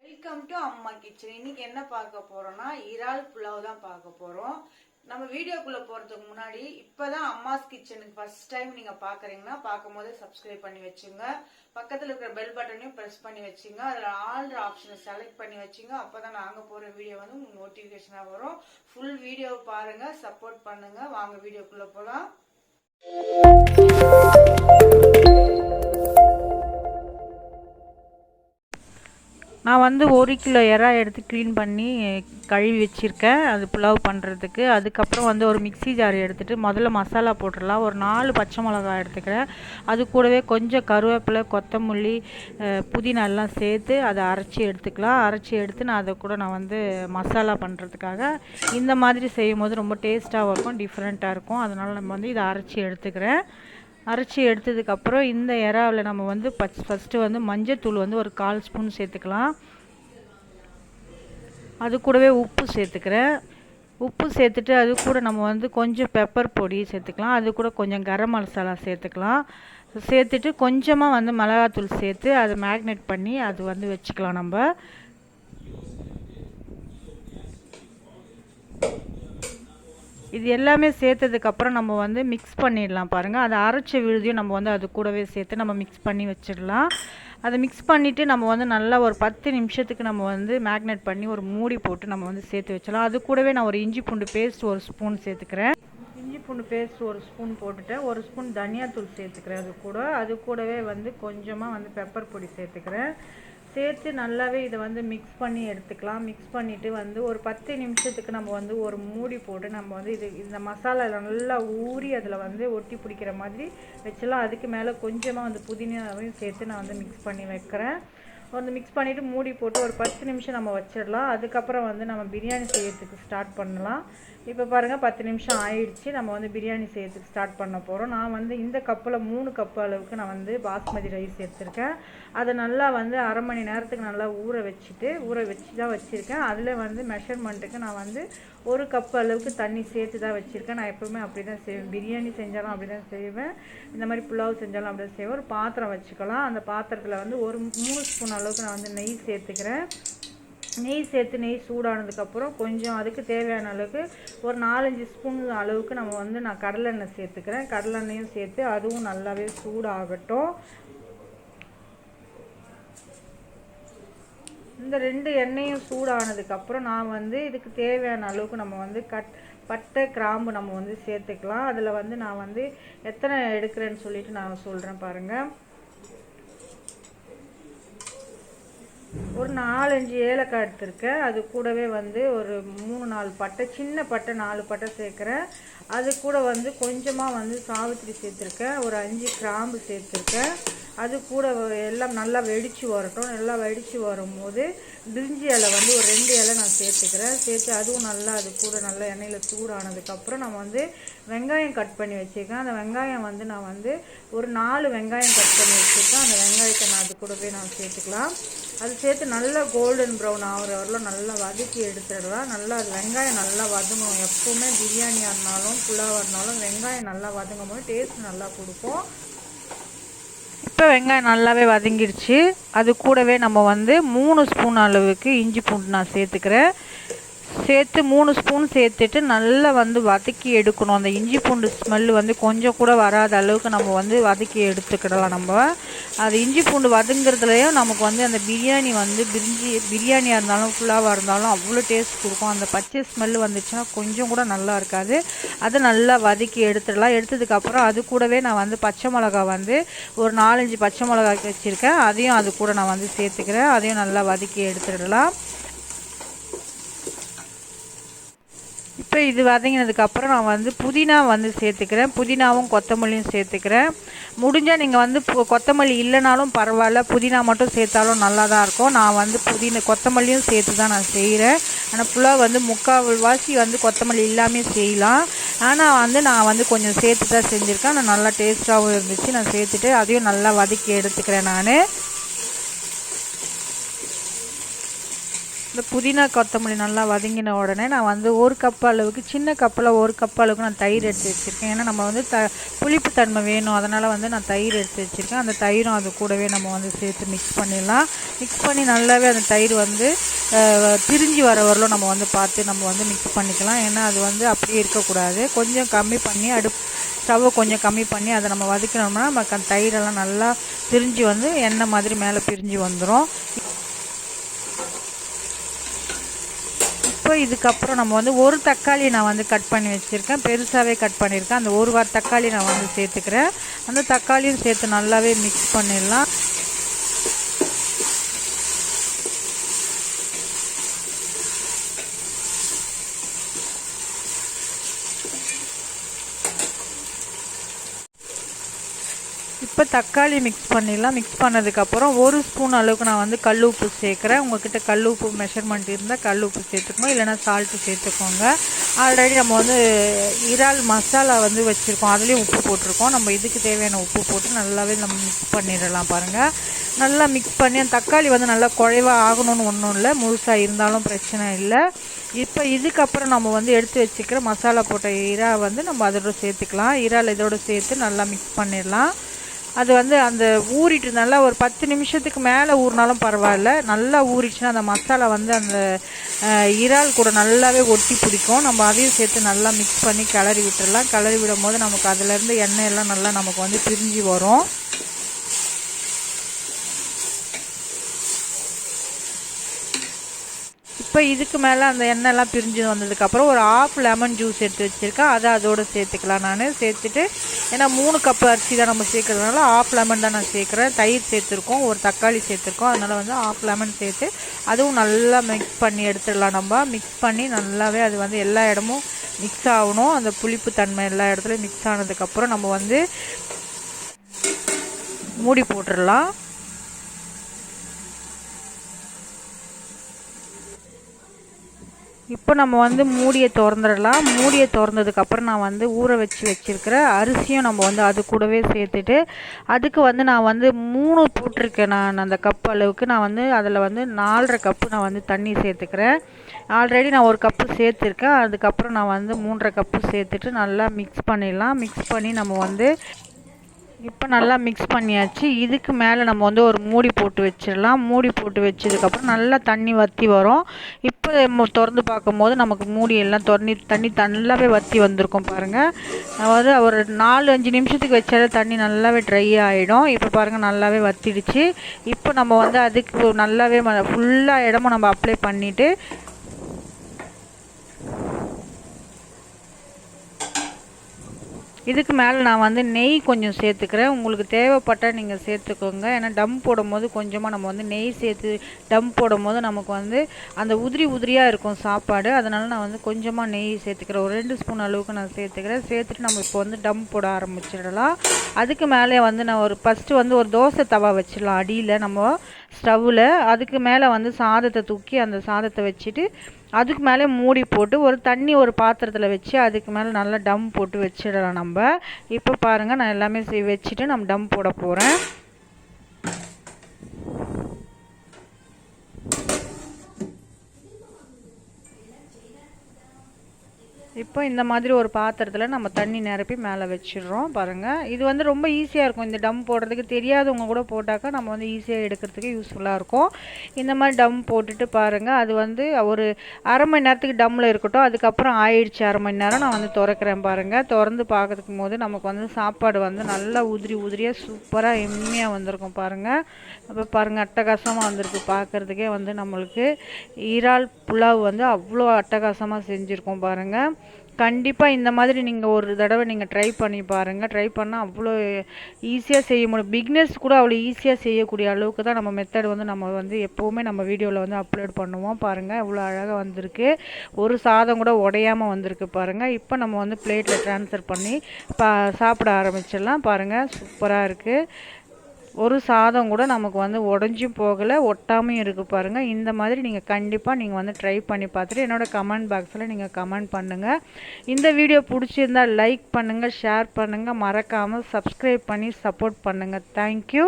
Welcome to அம்மா kitchen. இன்னைக்கு என்ன பார்க்க போறோம்னா இறால் புலாவ் தான் பார்க்க போறோம். நம்ம வீடியோக்குள்ள போறதுக்கு முன்னாடி இப்பதான் அம்மாஸ் கிச்சனுக்கு ஃபர்ஸ்ட் டைம் நீங்க பாக்குறீங்கன்னா பார்க்கும்போது சப்ஸ்கிரைப் பண்ணி வச்சுங்க. பக்கத்துல இருக்கிற பெல் பட்டனையும் பிரஸ் பண்ணி வச்சுங்க. அதுல ஆல் ஆப்ஷனை செலக்ட் பண்ணி வச்சுங்க. அப்பதான் நாங்க போற வீடியோ வந்து உங்களுக்கு நோட்டிபிகேஷனா வரும். ஃபுல் வீடியோ பாருங்க, சப்போர்ட் பண்ணுங்க. வாங்க வீடியோக்குள்ள போலாம். நான் வந்து 1 கிலோ எறா எடுத்து க்ளீன் பண்ணி கழுவி வச்சுருக்கேன் அது புலாவ் பண்ணுறதுக்கு. அதுக்கப்புறம் வந்து ஒரு மிக்ஸி ஜார் எடுத்துகிட்டு முதல்ல மசாலா போட்டுடலாம். ஒரு 4 பச்சை மிளகா எடுத்துக்கிறேன். அது கூடவே கொஞ்சம் கருவேப்பிலை, கொத்தமல்லி, புதினா எல்லாம் சேர்த்து அதை அரைச்சி எடுத்துக்கலாம். அரைச்சி எடுத்து நான் அதை கூட நான் வந்து மசாலா பண்ணுறதுக்காக இந்த மாதிரி செய்யும் போது ரொம்ப டேஸ்ட்டாகவும் இருக்கும், டிஃப்ரெண்ட்டாக இருக்கும். அதனால் நம்ம வந்து இதை அரைச்சி எடுத்துக்கிறேன். அரைச்சி எடுத்ததுக்கப்புறம் இந்த எறாவில் நம்ம வந்து ஃபஸ்ட்டு வந்து மஞ்சத்தூள் வந்து ஒரு 1/4 ஸ்பூன் சேர்த்துக்கலாம். அது கூடவே உப்பு சேர்த்துக்கிறேன். உப்பு சேர்த்துட்டு அது கூட நம்ம வந்து கொஞ்சம் பெப்பர் பொடி சேர்த்துக்கலாம். அது கூட கொஞ்சம் கரம் மசாலா சேர்த்துக்கலாம். சேர்த்துட்டு கொஞ்சமாக வந்து மிளகாத்தூள் சேர்த்து அதை மேக்னேட் பண்ணி அது வந்து வச்சுக்கலாம். நம்ம இது எல்லாமே சேர்த்ததுக்கப்புறம் நம்ம வந்து மிக்ஸ் பண்ணிடலாம். பாருங்கள், அதை அரைச்ச விழுதியும் நம்ம வந்து அது கூடவே சேர்த்து நம்ம மிக்ஸ் பண்ணி வச்சிடலாம். அதை மிக்ஸ் பண்ணிவிட்டு நம்ம வந்து நல்லா ஒரு 10 நிமிஷத்துக்கு நம்ம வந்து மேக்னேட் பண்ணி ஒரு மூடி போட்டு நம்ம வந்து சேர்த்து வச்சிடலாம். அது கூடவே நான் ஒரு இஞ்சி பூண்டு பேஸ்ட் 1 ஸ்பூன் சேர்த்துக்கிறேன். இஞ்சி பூண்டு பேஸ்ட் 1 ஸ்பூன் போட்டுட்டேன். 1 ஸ்பூன் தனியாத்தூள் சேர்த்துக்கிறேன். அது கூடவே வந்து கொஞ்சமாக வந்து பெப்பர் பொடி சேர்த்துக்கிறேன். சேர்த்து நல்லாவே இதை வந்து மிக்ஸ் பண்ணி எடுத்துக்கலாம். மிக்ஸ் பண்ணிவிட்டு வந்து ஒரு 10 நிமிஷத்துக்கு நம்ம வந்து ஒரு மூடி போட்டு நம்ம வந்து இந்த மசாலா நல்லா ஊறி அதில் வந்து ஒட்டி பிடிக்கிற மாதிரி வச்சலாம். அதுக்கு மேலே கொஞ்சமாக வந்து புதினாவையும் சேர்த்து நான் வந்து மிக்ஸ் பண்ணி வைக்கிறேன். வந்து மிக்ஸ் பண்ணிவிட்டு மூடி போட்டு ஒரு 10 நிமிஷம் நம்ம வச்சிடலாம். அதுக்கப்புறம் வந்து நம்ம பிரியாணி செய்யறதுக்கு ஸ்டார்ட் பண்ணலாம். இப்போ பாருங்கள், 10 நிமிஷம் ஆயிடுச்சு. நம்ம வந்து பிரியாணி செய்யறதுக்கு ஸ்டார்ட் பண்ண போகிறோம். நான் வந்து இந்த கப்பில் 3 கப்பு அளவுக்கு நான் வந்து பாஸ்மதி ரைஸ் எடுத்திருக்கேன். அதை நல்லா வந்து அரை மணி நேரத்துக்கு நல்லா ஊற வச்சு தான் வச்சுருக்கேன். அதில் வந்து மெஷர்மெண்ட்டுக்கு நான் வந்து 1 கப்பு அளவுக்கு தண்ணி சேர்த்து தான் வச்சுருக்கேன். நான் எப்போவுமே அப்படி தான் செய்வேன். பிரியாணி செஞ்சாலும் அப்படி தான் செய்வேன், இந்த மாதிரி புலாவ் செஞ்சாலும் அப்படி தான் செய்வேன். ஒரு பாத்திரம் வச்சுக்கலாம். அந்த பாத்திரத்தில் வந்து ஒரு 3 ஸ்பூன் அளவுக்கு நான் வந்து நெய் சேர்த்துக்கிறேன். நெய் சூடானதுக்கப்புறம் கொஞ்சம் அதுக்கு தேவையான அளவுக்கு ஒரு 4-5 ஸ்பூன் அளவுக்கு நம்ம வந்து நான் கடலெண்ணெய் சேர்த்துக்கிறேன். கடலெண்ணெயும் சேர்த்து அதுவும் நல்லாவே சூடாகட்டும். இந்த 2 எண்ணெயும் சூடானதுக்கப்புறம் நான் வந்து இதுக்கு தேவையான அளவுக்கு நம்ம வந்து பட்டை, கிராம்பு நம்ம வந்து சேர்த்துக்கலாம். அதில் வந்து நான் வந்து எத்தனை எடுக்கிறேன்னு சொல்லிட்டு நான் சொல்கிறேன் பாருங்கள். ஒரு 4-5 ஏலக்காய் எடுத்திருக்கேன். அது கூடவே வந்து ஒரு 3-4 பட்டை, சின்ன பட்டை 4 பட்டை சேர்க்குறேன். அது கூட வந்து கொஞ்சமாக வந்து சாவித்திரி சேர்த்துருக்கேன். ஒரு 5 கிராம்பு சேர்த்துருக்கேன். அது கூட எல்லாம் நல்லா வெடித்து வரட்டும். நல்லா வெடித்து வரும்போது பிரிஞ்சி இலை வந்து ஒரு 2 இலை நான் சேர்த்துக்கிறேன். சேர்த்து அதுவும் நல்லா அது கூட நல்லா எண்ணெயில் சூடானதுக்கப்புறம் நம்ம வந்து வெங்காயம் கட் பண்ணி வச்சுருக்கேன். அந்த வெங்காயம் வந்து நான் வந்து ஒரு 4 வெங்காயம் கட் பண்ணி வச்சுருக்கேன். அந்த வெங்காயத்தை நான் அது கூடவே நான் சேர்த்துக்கலாம். அது சேர்த்து நல்லா கோல்டன் ப்ரௌன் ஆகிற வரலாம் நல்லா வதக்கி எடுத்துடலாம். நல்லா அது வெங்காயம் நல்லா வதங்கணும். எப்போவுமே பிரியாணியாக இருந்தாலும் புலாவாக இருந்தாலும் வெங்காயம் நல்லா வதங்கும் போது டேஸ்ட் நல்லா கொடுக்கும். இப்போ வெங்காயம் நல்லாவே வதங்கிடுச்சு. அது கூடவே நம்ம வந்து 3 ஸ்பூன் அளவுக்கு இஞ்சி பூண்டு நான் சேர்த்துக்கிறேன். சேர்த்து 3 ஸ்பூன் சேர்த்துட்டு நல்லா வந்து வதக்கி எடுக்கணும். அந்த இஞ்சி பூண்டு ஸ்மெல்லு வந்து கொஞ்சம் கூட வராத அளவுக்கு நம்ம வந்து வதக்கி எடுத்துக்கிடலாம். நம்ம அது இஞ்சி பூண்டு வதங்குறதுலையும் நமக்கு வந்து அந்த பிரியாணி வந்து பிரியாணியாக இருந்தாலும் புலாவாக இருந்தாலும் அவ்வளோ டேஸ்ட் கொடுக்கும். அந்த பச்சை ஸ்மெல்லு வந்துச்சுன்னா கொஞ்சம் கூட நல்லா இருக்காது. அதை நல்லா வதக்கி எடுத்துடலாம். எடுத்ததுக்கப்புறம் அது கூடவே நான் வந்து பச்சை மிளகா வந்து ஒரு 4-5 பச்சை மிளகா வச்சுருக்கேன். அதையும் அது கூட நான் வந்து சேர்த்துக்கிறேன். அதையும் நல்லா வதக்கி எடுத்துடலாம். இப்போ இது வதங்கினதுக்கப்புறம் நான் வந்து புதினா வந்து சேர்த்துக்கிறேன். புதினாவும் கொத்தமல்லியும் சேர்த்துக்கிறேன். முடிஞ்சால் நீங்கள் வந்து கொத்தமல்லி இல்லைனாலும் பரவாயில்ல, புதினா மட்டும் சேர்த்தாலும் நல்லா தான் இருக்கும். நான் வந்து கொத்தமல்லியும் சேர்த்து தான் நான் செய்கிறேன். ஆனால் புலாவ் வந்து 3/4 வந்து கொத்தமல்லி இல்லாமல் செய்யலாம். ஆனால் வந்து நான் வந்து கொஞ்சம் சேர்த்து தான் செஞ்சுருக்கேன். ஆனால் நல்லா டேஸ்ட்டாகவும் இருந்துச்சு. நான் சேர்த்துட்டு அதையும் நல்லா வதக்கி எடுத்துக்கிறேன். நான் இந்த புதினா கொத்தமல்லி நல்லா வதங்கின உடனே நான் வந்து 1 கப் அளவுக்கு, சின்ன கப்பில் 1 கப் அளவுக்கு நான் தயிர் எடுத்து வச்சுருக்கேன். ஏன்னா நம்ம வந்து புளிப்பு தன்மை வேணும், அதனால் வந்து நான் தயிர் எடுத்து வச்சுருக்கேன். அந்த தயிரும் அது கூடவே நம்ம வந்து சேர்த்து மிக்ஸ் பண்ணிடலாம். மிக்ஸ் பண்ணி நல்லாவே அந்த தயிர் வந்து திரிஞ்சு வர வரலும் நம்ம வந்து பார்த்து நம்ம வந்து மிக்ஸ் பண்ணிக்கலாம். ஏன்னா அது வந்து அப்படியே இருக்கக்கூடாது. கொஞ்சம் கம்மி பண்ணி ஸ்டவ்வை கொஞ்சம் கம்மி பண்ணி அதை நம்ம வதக்கினோம்னா நமக்கு அந்த தயிரெல்லாம் நல்லா திரிஞ்சு வந்து எண்ணெய் மாதிரி மேலே பிரிஞ்சு வந்துடும். இப்போ இதுக்கப்புறம் நம்ம வந்து 1 தக்காளி நான் வந்து கட் பண்ணி வச்சுருக்கேன், பெருசாகவே கட் பண்ணியிருக்கேன். அந்த 1 தக்காளி நான் வந்து சேர்த்துக்கிறேன். அந்த தக்காளியும் சேர்த்து நல்லாவே மிக்ஸ் பண்ணிடலாம். இப்போ தக்காளி மிக்ஸ் பண்ணிடலாம். மிக்ஸ் பண்ணதுக்கப்புறம் 1 ஸ்பூன் அளவுக்கு நான் வந்து கல் உப்பு சேர்க்குறேன். உங்கள்கிட்ட கல் உப்பு மெஷர்மெண்ட் இருந்தால் கல் உப்பு சேர்த்துக்கணும், இல்லைனா சால்ட்டு சேர்த்துக்கோங்க. ஆல்ரெடி நம்ம வந்து இறால் மசாலா வந்து வச்சுருக்கோம், அதுலேயும் உப்பு போட்டிருக்கோம். நம்ம இதுக்கு தேவையான உப்பு போட்டு நல்லாவே நம்ம மிக்ஸ் பண்ணிடலாம். பாருங்கள், நல்லா மிக்ஸ் பண்ணி அந்த தக்காளி வந்து நல்லா குழைவாக ஆகணும்னு ஒன்றும் இல்லை, முழுசாக இருந்தாலும் பிரச்சனை இல்லை. இப்போ இதுக்கப்புறம் நம்ம வந்து எடுத்து வச்சுக்கிற மசாலா போட்ட இறால் வந்து நம்ம அதோட சேர்த்துக்கலாம். இறால் இதோட சேர்த்து நல்லா மிக்ஸ் பண்ணிடலாம். அது வந்து அந்த ஊறிட்டு நல்லா ஒரு 10 நிமிஷத்துக்கு மேலே ஊறினாலும் பரவாயில்ல. நல்லா ஊறிச்சுன்னா அந்த மசாலா வந்து அந்த இறால் கூட நல்லாவே ஒட்டி பிடிக்கும். நம்ம அதையும் சேர்த்து நல்லா மிக்ஸ் பண்ணி கிளறி விட்டுடலாம். கிளறி விடும் போது நமக்கு அதிலேருந்து எண்ணெயெல்லாம் நல்லா நமக்கு வந்து பிரிஞ்சு வரும். இப்போ இதுக்கு மேலே அந்த எண்ணெய்லாம் பிரிஞ்சு வந்ததுக்கப்புறம் ஒரு 1/2 லெமன் ஜூஸ் எடுத்து வச்சுருக்கேன், அதை அதோடு சேர்த்துக்கலாம். நான் சேர்த்துட்டு, ஏன்னா 3 கப் அரிசி தான் நம்ம சேர்க்குறதுனால 1/2 லெமன் தான் நான் சேர்க்குறேன். தயிர் சேர்த்துருக்கோம், 1 தக்காளி சேர்த்துருக்கோம், அதனால் வந்து 1/2 லெமன் சேர்த்து அதுவும் நல்லா மிக்ஸ் பண்ணி எடுத்துடலாம். நம்ம மிக்ஸ் பண்ணி நல்லாவே அது வந்து எல்லா இடமும் மிக்ஸ் ஆகணும். அந்த புளிப்பு தன்மை எல்லா இடத்துலையும் மிக்ஸ் ஆனதுக்கப்புறம் நம்ம வந்து மூடி போட்டுடலாம். இப்போ நம்ம வந்து மூடியை திறந்துடலாம். மூடியை திறந்ததுக்கப்புறம் நான் வந்து ஊற வச்சுருக்கிற அரிசியும் நம்ம வந்து அது கூடவே சேர்த்துட்டு, அதுக்கு வந்து நான் வந்து 3 போட்டிருக்கேன். நான் அந்த கப் அளவுக்கு நான் வந்து அதில் வந்து 4.5 கப்பு நான் வந்து தண்ணி சேர்த்துக்கிறேன். ஆல்ரெடி நான் 1 கப்பு சேர்த்துருக்கேன். அதுக்கப்புறம் நான் வந்து 3.5 கப்பு சேர்த்துட்டு நல்லா மிக்ஸ் பண்ணிடலாம். மிக்ஸ் பண்ணி நம்ம வந்து இப்போ நல்லா மிக்ஸ் பண்ணியாச்சு. இதுக்கு மேலே நம்ம வந்து ஒரு மூடி போட்டு வச்சிடலாம். மூடி போட்டு வச்சதுக்கப்புறம் நல்லா தண்ணி வற்றி வரும். இப்போ திறந்து பார்க்கும்போது நமக்கு மூடி எல்லாம் தண்ணி நல்லாவே வற்றி வந்திருக்கும். பாருங்கள், அதாவது ஒரு 4-5 நிமிஷத்துக்கு வச்சாலே தண்ணி நல்லாவே ட்ரை ஆகிடும். இப்போ பாருங்கள், நல்லாவே வற்றிடுச்சு. இப்போ நம்ம வந்து அதுக்கு நல்லாவே ஃபுல்லாக இடமும் நம்ம அப்ளை பண்ணிவிட்டு இதுக்கு மேலே நான் வந்து நெய் கொஞ்சம் சேர்த்துக்கிறேன். உங்களுக்கு தேவைப்பட்டால் நீங்கள் சேர்த்துக்கோங்க. ஏன்னா டம் போடும்போது கொஞ்சமாக நம்ம வந்து நெய் சேர்த்து டம் போடும்போது நமக்கு வந்து அந்த உதிரியாக இருக்கும் சாப்பாடு. அதனால் நான் வந்து கொஞ்சமாக நெய் சேர்த்துக்கிறேன். ஒரு 2 ஸ்பூன் அளவுக்கு நான் சேர்த்துக்கிறேன். சேர்த்துட்டு நம்ம இப்போ வந்து டம் போட ஆரம்பிச்சிடலாம். அதுக்கு மேலே வந்து நான் ஃபஸ்ட்டு வந்து ஒரு தோசை தவா வச்சிடலாம் அடியில் நம்ம ஸ்டவ்வில். அதுக்கு மேலே வந்து சாதத்தை தூக்கி அந்த சாதத்தை வச்சுட்டு அதுக்கு மேலே மூடி போட்டு ஒரு பாத்திரத்தில் வச்சு அதுக்கு மேலே நல்லா டம் போட்டு வச்சிடலாம் நம்ம. இப்போ பாருங்கள், நான் எல்லாமே வச்சுட்டு நம்ம டம் போட போகிறேன். இப்போ இந்த மாதிரி ஒரு பாத்திரத்தில் நம்ம தண்ணி நிரப்பி மேலே வச்சிடுறோம். பாருங்கள், இது வந்து ரொம்ப ஈஸியாக இருக்கும். இந்த டம் போடுறதுக்கு தெரியாதவங்க கூட போட்டாக்கா நம்ம வந்து ஈஸியாக எடுக்கிறதுக்கு யூஸ்ஃபுல்லாக இருக்கும். இந்த மாதிரி டம் போட்டுட்டு பாருங்கள், அது வந்து ஒரு 1/2 மணி நேரத்துக்கு டம்மில் இருக்கட்டும். அதுக்கப்புறம் ஆயிடுச்சு 1/2 மணி நேரம். நான் வந்து திறக்கிறேன். பாருங்கள், திறந்து பார்க்கறதுக்கு போது நமக்கு வந்து சாப்பாடு வந்து நல்லா உதிரியாக சூப்பராக எம்மியாக வந்திருக்கும். பாருங்கள், அப்போ பாருங்கள், அட்டகாசமாக வந்திருக்கு. பார்க்குறதுக்கே வந்து நம்மளுக்கு இறால் புலாவ் வந்து அவ்வளோ அட்டகாசமாக செஞ்சுருக்கோம். பாருங்கள், கண்டிப்பாக இந்த மாதிரி நீங்கள் ஒரு தடவை நீங்கள் ட்ரை பண்ணி பாருங்கள். ட்ரை பண்ணால் அவ்வளோ ஈஸியாக செய்ய முடியும். பிகினர்ஸ் கூட அவ்வளோ ஈஸியாக செய்யக்கூடிய அளவுக்கு தான் நம்ம மெத்தட் வந்து நம்ம வந்து எப்போவுமே நம்ம வீடியோவில் வந்து அப்லோட் பண்ணுவோம். பாருங்கள், இவ்வளோ அழகாக வந்திருக்கு. ஒரு சாதம் கூட உடையாமல் வந்திருக்கு. பாருங்கள், இப்போ நம்ம வந்து பிளேட்டில் ட்ரான்ஸ்ஃபர் பண்ணி சாப்பிட ஆரம்பிச்சிடலாம். பாருங்கள், சூப்பராக இருக்குது. ஒரு சாதம் கூட நமக்கு வந்து உடஞ்சும் போகலை, ஒட்டாமையும் இருக்குது. பாருங்கள், இந்த மாதிரி நீங்கள் கண்டிப்பாக நீங்கள் வந்து ட்ரை பண்ணி பார்த்துட்டு என்னோடய கமெண்ட் பாக்ஸில் நீங்கள் கமெண்ட் பண்ணுங்கள். இந்த வீடியோ பிடிச்சிருந்தால் லைக் பண்ணுங்கள், ஷேர் பண்ணுங்கள், மறக்காமல் சப்ஸ்கிரைப் பண்ணி சப்போர்ட் பண்ணுங்கள். தேங்க்யூ.